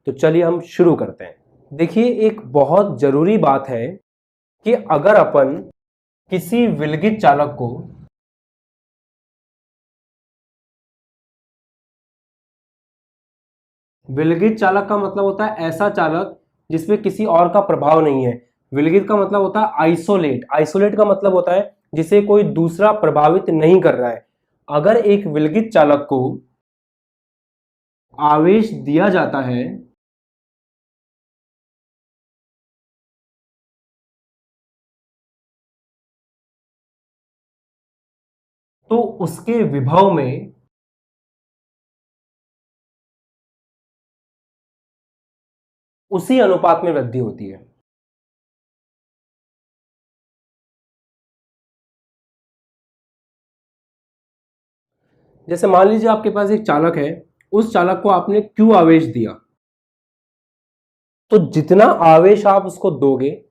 तो चलिए हम शुरू करते हैं। देखिए, एक बहुत जरूरी बात है कि अगर अपन किसी विलगित चालक को विलगित चालक का मतलब होता है ऐसा चालक जिसमें किसी और का प्रभाव नहीं है। विलगित का मतलब होता है आइसोलेट। आइसोलेट का मतलब होता है जिसे कोई दूसरा प्रभावित नहीं कर रहा है। अगर एक विलगित चालक को आवेश दिया जाता है तो उसके विभव में उसी अनुपात में वृद्धि होती है। जैसे मान लीजिए आपके पास एक चालक है, उस चालक को आपने Q आवेश दिया, तो जितना आवेश आप उसको दोगे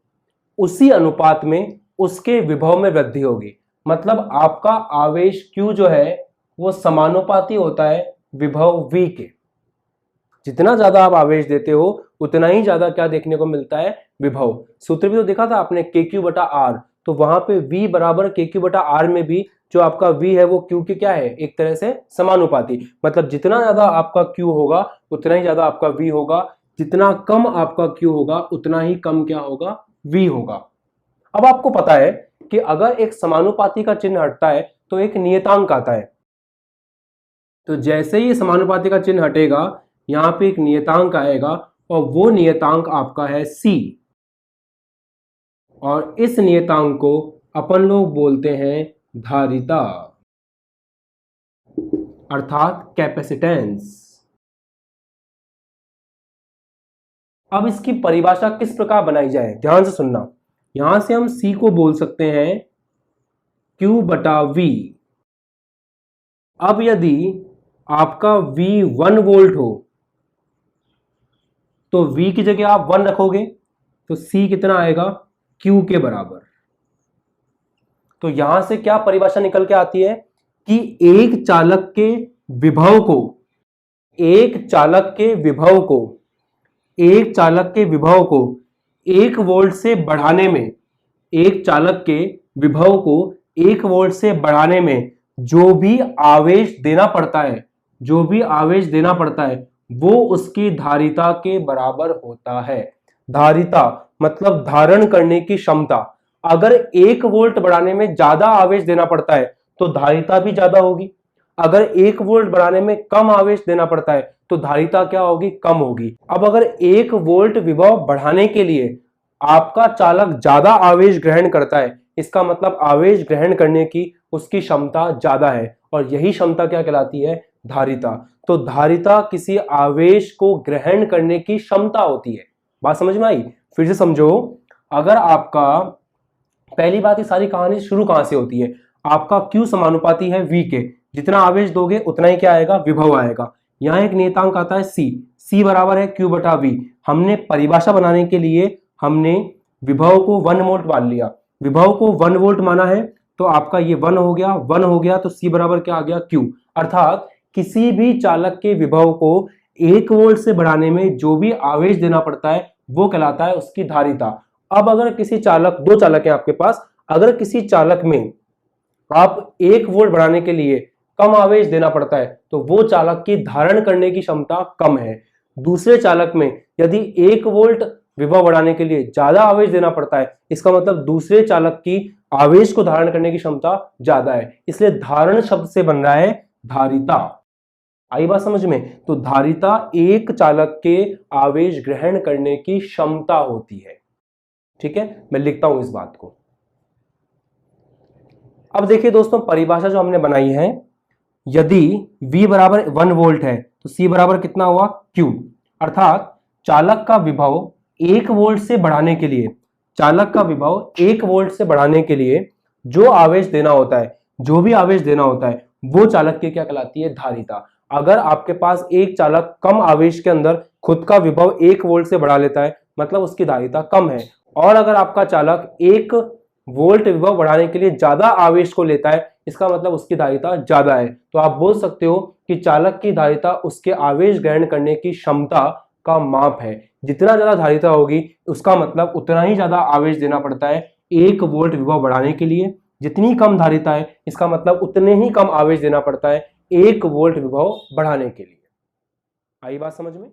उसी अनुपात में उसके विभव में वृद्धि होगी। मतलब आपका आवेश Q जो है वो समानुपाती होता है विभव V के। जितना ज्यादा आप आवेश देते हो उतना ही ज्यादा क्या देखने को मिलता है, विभव। सूत्र भी तो देखा था आपने, KQ बटा R। तो वहां पे V बराबर KQ बटा R में भी जो आपका V है वो Q के क्या है, एक तरह से समानुपाती। मतलब जितना ज्यादा आपका Q होगा उतना ही ज्यादा आपका V होगा, जितना कम आपका Q होगा उतना ही कम क्या होगा, V होगा। अब आपको पता है कि अगर एक समानुपाती का चिन्ह हटता है तो एक नियतांक आता है। तो जैसे ही समानुपाती का चिन्ह हटेगा यहां पे एक नियतांक आएगा और वो नियतांक आपका है C। और इस नियतांक को अपन लोग बोलते हैं धारिता अर्थात कैपेसिटेंस। अब इसकी परिभाषा किस प्रकार बनाई जाए, ध्यान से सुनना। यहां से हम C को बोल सकते हैं Q बटा V। अब यदि आपका V 1 वोल्ट हो तो V की जगह आप 1 रखोगे तो C कितना आएगा, Q के बराबर। तो यहां से क्या परिभाषा निकल के आती है कि एक चालक के विभव को एक चालक के विभव को 1 वोल्ट से बढ़ाने में, एक चालक के विभव को 1 वोल्ट से बढ़ाने में जो भी आवेश देना पड़ता है वो उसकी धारिता के बराबर होता है। धारिता मतलब धारण करने की क्षमता। अगर 1 वोल्ट बढ़ाने में ज्यादा आवेश देना पड़ता है तो धारिता भी ज्यादा होगी। अगर 1 वोल्ट बढ़ाने में कम आवेश देना पड़ता है तो धारिता क्या होगी, कम होगी। अब अगर 1 वोल्ट विभव बढ़ाने के लिए आपका चालक ज्यादा आवेश ग्रहण करता है, इसका मतलब आवेश ग्रहण करने की उसकी क्षमता ज्यादा है और यही क्षमता क्या कहलाती है, धारिता। तो धारिता किसी आवेश को ग्रहण करने की क्षमता होती है। बात समझ में आई? फिर से समझो। अगर आपका, पहली बात, ये सारी कहानी शुरू कहां से होती है, आपका Q समानुपाती है V के। जितना आवेश दोगे उतना ही क्या आएगा, विभव आएगा। यहां एक नियतांक आता है C बराबर है Q बटा V। हमने परिभाषा बनाने के लिए हमने विभव को 1 वोल्ट मान लिया। विभव को 1 वोल्ट माना है तो आपका ये 1 हो गया तो C बराबर क्या आ गया, Q। अर्थात किसी भी चालक के विभव को 1 वोल्ट से बढ़ाने में जो भी आवेश देना पड़ता है वो कहलाता है उसकी धारिता। अब अगर किसी चालक, 2 चालक है आपके पास, अगर किसी चालक में आप 1 वोल्ट बढ़ाने के लिए कम आवेश देना पड़ता है तो वो चालक की धारण करने की क्षमता कम है। दूसरे चालक में यदि 1 वोल्ट विभव बढ़ाने के लिए ज्यादा आवेश देना पड़ता है, इसका मतलब दूसरे चालक की आवेश को धारण करने की क्षमता ज्यादा है, इसलिए धारण शब्द से बन रहा है धारिता। आई बात समझ में? तो धारिता एक चालक के आवेश ग्रहण करने की क्षमता होती है। ठीक है, मैं लिखता हूं इस बात को। अब देखिए दोस्तों, परिभाषा जो हमने बनाई है, यदि V बराबर 1 वोल्ट है तो C बराबर कितना हुआ, Q। अर्थात चालक का विभव 1 वोल्ट से बढ़ाने के लिए, जो आवेश देना होता है, जो भी आवेश देना होता है वो चालक की क्या कहलाती है, धारिता। अगर आपके पास एक चालक कम आवेश के अंदर खुद का विभव 1 वोल्ट से बढ़ा लेता है, मतलब उसकी धारिता कम है। और अगर आपका चालक 1 वोल्ट विभव बढ़ाने के लिए ज्यादा आवेश को लेता है, इसका मतलब उसकी धारिता ज्यादा है। तो आप बोल सकते हो कि चालक की धारिता उसके आवेश ग्रहण करने की क्षमता का माप है। जितना ज्यादा धारिता होगी उसका मतलब उतना ही ज्यादा आवेश देना पड़ता है 1 वोल्ट विभव बढ़ाने के लिए। जितनी कम धारिता है इसका मतलब उतने ही कम आवेश देना पड़ता है 1 वोल्ट विभव बढ़ाने के लिए। आई बात समझ में?